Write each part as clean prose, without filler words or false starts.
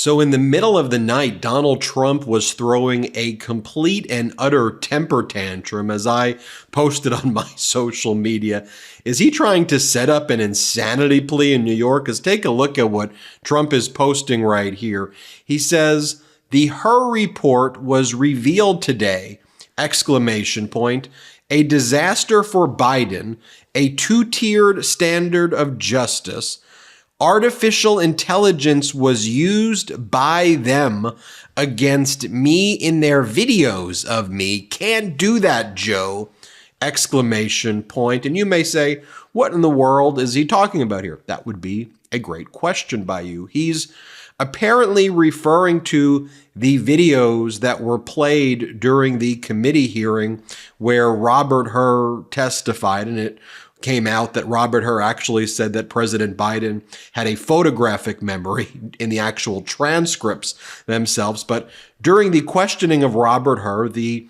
So in the middle of the night, Donald Trump was throwing a complete and utter temper tantrum, as I posted on my social media. Is he trying to set up an insanity plea in New York? Because take a look at what Trump is posting right here. He says, "The Her report was revealed today, exclamation point. A disaster for Biden, a two-tiered standard of justice. Artificial intelligence was used by them against me in their videos of me. Can't do that, Joe!" Exclamation point. And you may say, what in the world is he talking about here? That would be a great question by you. He's apparently referring to the videos that were played during the committee hearing where Robert Hur testified, and it came out that Robert Hur actually said that President Biden had a photographic memory in the actual transcripts themselves. But during the questioning of Robert Hur, the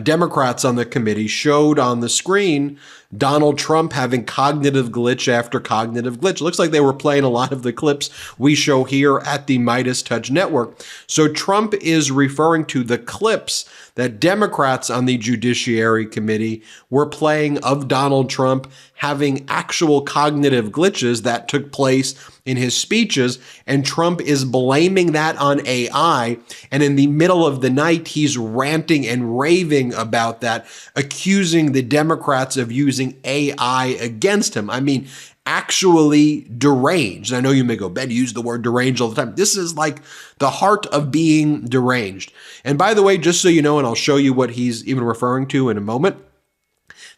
Democrats on the committee showed on the screen Donald Trump having cognitive glitch after cognitive glitch. It looks like they were playing a lot of the clips we show here at the MeidasTouch network. So Trump is referring to the clips that Democrats on the Judiciary Committee were playing of Donald Trump having actual cognitive glitches that took place in his speeches, and Trump is blaming that on AI. And in the middle of the night, he's ranting and raving about that, accusing the Democrats of using AI against him. I mean, actually deranged. I know you may go, Ben, you use the word deranged all the time. This is like the heart of being deranged. And by the way, just so you know, and I'll show you what he's even referring to in a moment,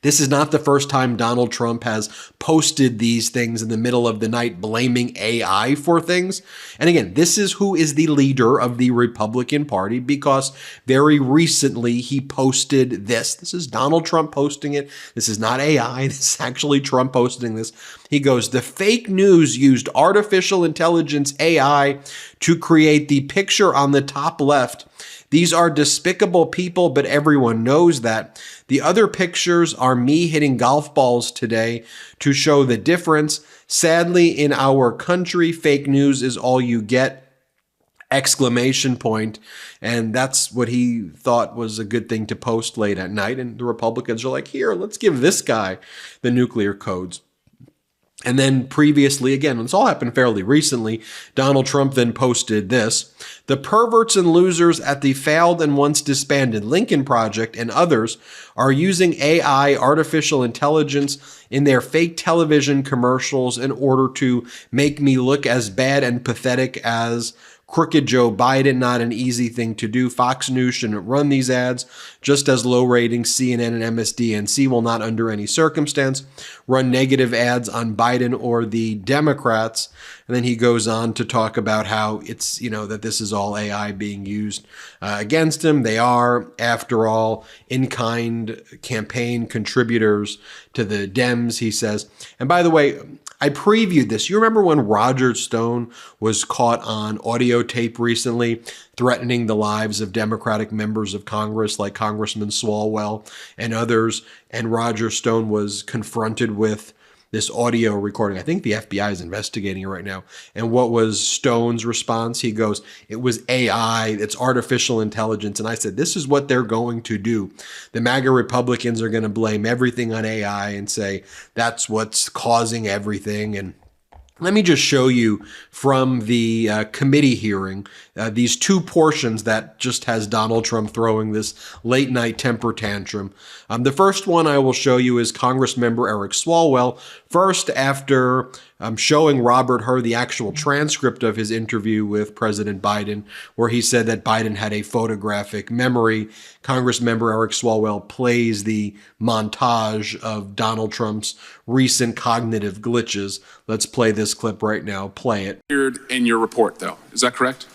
this is not the first time Donald Trump has posted these things in the middle of the night blaming AI for things. And again, this is who is the leader of the Republican Party, because very recently he posted this. This is Donald Trump posting it. This is not AI. This is actually Trump posting this. He goes, "The fake news used artificial intelligence AI to create the picture on the top left. These are despicable people, but everyone knows that. The other pictures are me hitting golf balls today to show the difference. Sadly, in our country, fake news is all you get." Exclamation point. And that's what he thought was a good thing to post late at night. And the Republicans are like, here, let's give this guy the nuclear codes. And then previously, again, this all happened fairly recently, Donald Trump then posted this: "The perverts and losers at the failed and once disbanded Lincoln Project and others are using AI, artificial intelligence, in their fake television commercials in order to make me look as bad and pathetic as crooked Joe Biden. Not an easy thing to do. Fox News shouldn't run these ads, just as low rating CNN and MSDNC will not under any circumstance run negative ads on Biden or the Democrats." And then he goes on to talk about how it's, that this is all AI being used against him. They are, after all, in-kind campaign contributors to the Dems, he says. And by the way, I previewed this. You remember when Roger Stone was caught on audio tape recently threatening the lives of Democratic members of Congress like Congressman Swalwell and others, and Roger Stone was confronted with this audio recording? I think the FBI is investigating it right now. And what was Stone's response? He goes, "It was AI, it's artificial intelligence." And I said, this is what they're going to do. The MAGA Republicans are going to blame everything on AI and say that's what's causing everything. And let me just show you from the committee hearing these two portions that just has Donald Trump throwing this late night temper tantrum. The first one I will show you is Congressmember Eric Swalwell. First, after showing Robert Hur the actual transcript of his interview with President Biden, where he said that Biden had a photographic memory, Congressmember Eric Swalwell plays the montage of Donald Trump's recent cognitive glitches. Let's play this clip right now. Play it. In your report, though, is that correct?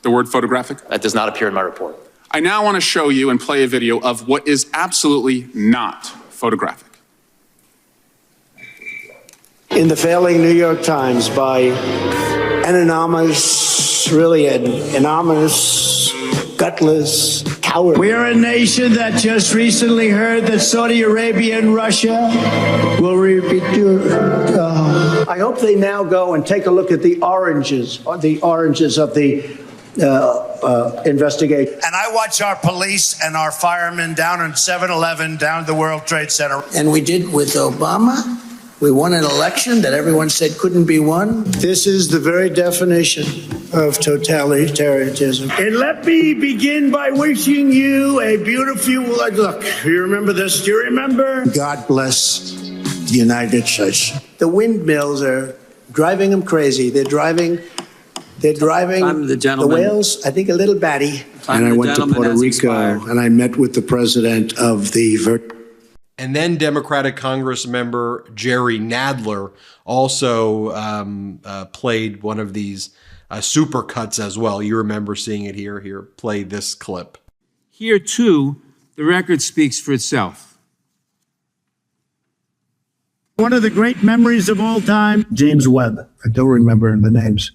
The word photographic? That does not appear in my report. I now want to show you and play a video of what is absolutely not photographic. In the failing New York Times by an anonymous, really an ominous, gutless coward. We are a nation that just recently heard that Saudi Arabia and Russia will repeat. I hope they now go and take a look at the oranges of the investigate. And I watch our police and our firemen down in 7-Eleven, down at the World Trade Center. And we did with Obama. We won an election that everyone said couldn't be won. This is the very definition of totalitarianism. And let me begin by wishing you a beautiful, look, you remember this? Do you remember? God bless the United States. The windmills are driving them crazy. They're driving I'm the gentleman. whales, I think, a little batty. I'm And I the went to gentleman Puerto as Rico expired. and I met with the president of the And then Democratic Congress member Jerry Nadler also played one of these supercuts as well. You remember seeing it here. Here, play this clip. Here, too, the record speaks for itself. One of the great memories of all time. James Webb. I don't remember the names.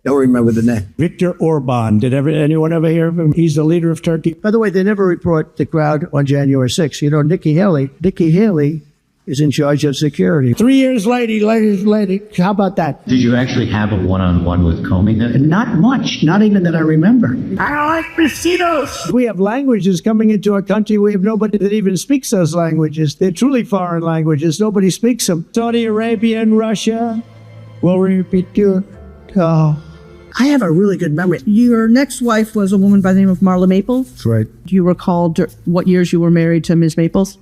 Don't remember the name. Viktor Orban. Did anyone ever hear of him? He's the leader of Turkey. By the way, they never report the crowd on January 6th. You know, Nikki Haley is in charge of security. 3 years later, how about that? Did you actually have a one-on-one with Comey then? Not much, not even that I remember. I like mosquitoes. We have languages coming into our country. We have nobody that even speaks those languages. They're truly foreign languages. Nobody speaks them. Saudi Arabia and Russia will repeat your... Oh. I have a really good memory. Your next wife was a woman by the name of Marla Maples. That's right. Do you recall what years you were married to Ms. Maples?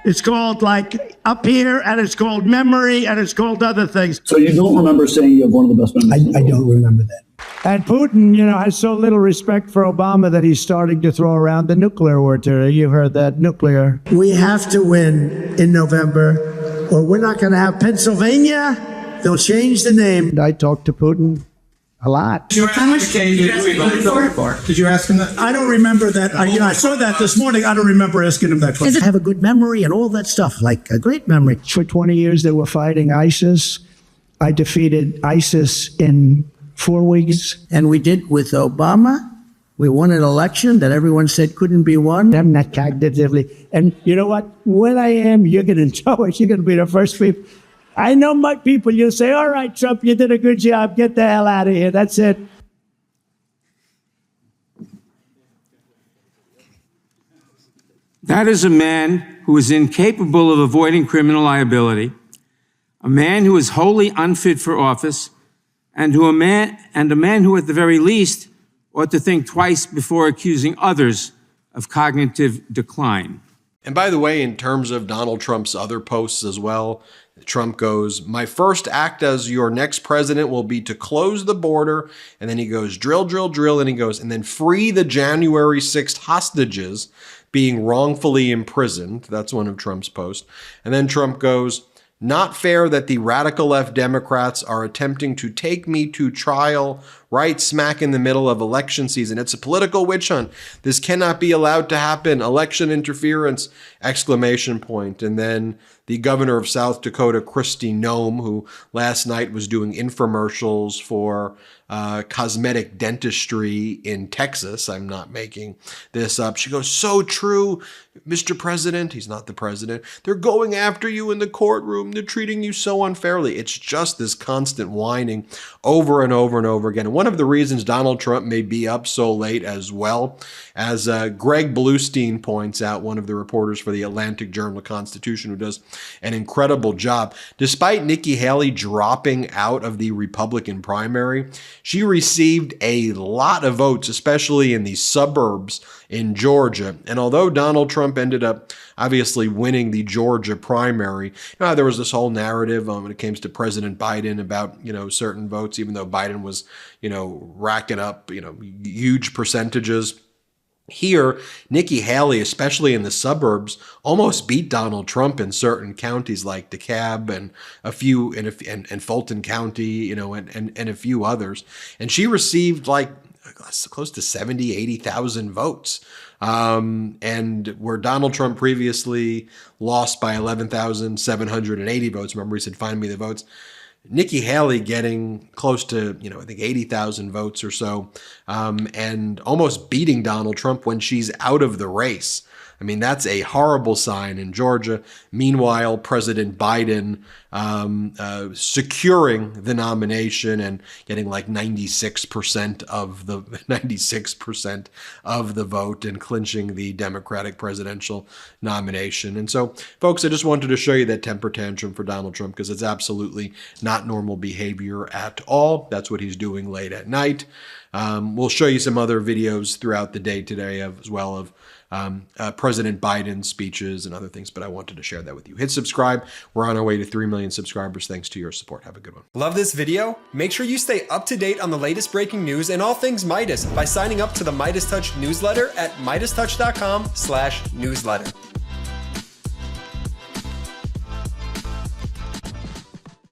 It's called like Up Here, and it's called Memory, and it's called other things. So you don't remember saying you have one of the best memories? I don't remember that. And Putin, has so little respect for Obama that he's starting to throw around the nuclear word. You've heard that, nuclear. We have to win in November, or we're not going to have Pennsylvania. They'll change the name. I talked to Putin a lot. Did you ask him that? I don't remember that. I saw that this morning. I don't remember asking him that question. I have a good memory and all that stuff, like a great memory. For 20 years, they were fighting ISIS. I defeated ISIS in 4 weeks. And we did with Obama. We won an election that everyone said couldn't be won. I'm not cognitively. And you know what? When I am, you're going to know it. You're going to be the first people. I know my people. You'll say, all right, Trump, you did a good job. Get the hell out of here. That's it. That is a man who is incapable of avoiding criminal liability, a man who is wholly unfit for office, and a man who, at the very least, ought to think twice before accusing others of cognitive decline. And by the way, in terms of Donald Trump's other posts as well, Trump goes, "My first act as your next president will be to close the border." And then he goes, "Drill, drill, drill." And he goes, "And then free the January 6th hostages being wrongfully imprisoned." That's one of Trump's posts. And then Trump goes, "Not fair that the radical left Democrats are attempting to take me to trial right smack in the middle of election season. It's a political witch hunt. This cannot be allowed to happen. Election interference!" Exclamation point. And then the governor of South Dakota, Kristi Noem, who last night was doing infomercials for cosmetic dentistry in Texas. I'm not making this up. She goes, "So true, Mr. President." He's not the president. "They're going after you in the courtroom. They're treating you so unfairly." It's just this constant whining over and over and over again. And one of the reasons Donald Trump may be up so late as well, as Greg Bluestein points out, one of the reporters for the Atlantic Journal-Constitution, who does an incredible job. Despite Nikki Haley dropping out of the Republican primary, she received a lot of votes, especially in the suburbs in Georgia. And although Donald Trump ended up obviously winning the Georgia primary, there was this whole narrative when it came to President Biden about, certain votes, even though Biden was, racking up, huge percentages. Here, Nikki Haley, especially in the suburbs, almost beat Donald Trump in certain counties like DeKalb and and Fulton County, and a few others. And she received close to 70, 80,000 votes. And where Donald Trump previously lost by 11,780 votes, remember he said, "Find me the votes." Nikki Haley getting close to, I think 80,000 votes or so, and almost beating Donald Trump when she's out of the race. I mean, that's a horrible sign in Georgia. Meanwhile, President Biden securing the nomination and getting like 96% of the vote and clinching the Democratic presidential nomination. And so, folks, I just wanted to show you that temper tantrum for Donald Trump because it's absolutely not normal behavior at all. That's what he's doing late at night. We'll show you some other videos throughout the day today as well of President Biden's speeches and other things, but I wanted to share that with you. Hit subscribe. We're on our way to 3 million subscribers thanks to your support. Have a good one. Love this video? Make sure you stay up to date on the latest breaking news and all things Meidas by signing up to the MeidasTouch newsletter at MeidasTouch.com/newsletter.